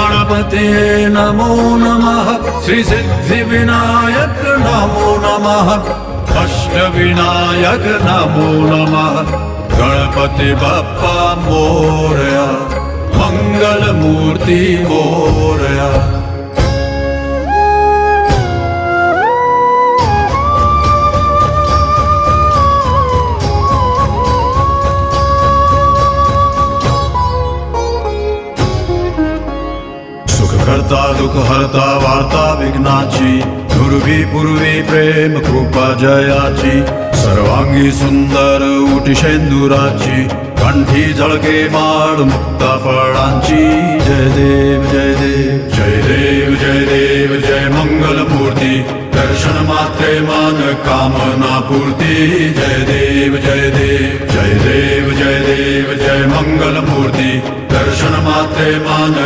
गणपते नमो नमः, श्री सिद्धिविनायक नमो नमः, अष्टविनायक नमो नमः, गणपति बाप्पा मोरया, मंगलमूर्ती मोरया। सुखकर्ता दुःखहर्ता वार्ता विघ्नाची, पूर्वी पूर्वी प्रेम कृपा जयाची, सर्वांगी सुंदर उटी शेंदुराची, कंठी झळके माळ मुक्ता फळांची। जय देव जय देव जय देव जय देव जय मंगलमूर्ती, दर्शन मात्रे मन कामना पूर्ती। जय देव जय देव जय देव जय देव जय मंगलमूर्ती, दर्शन मात्रे मन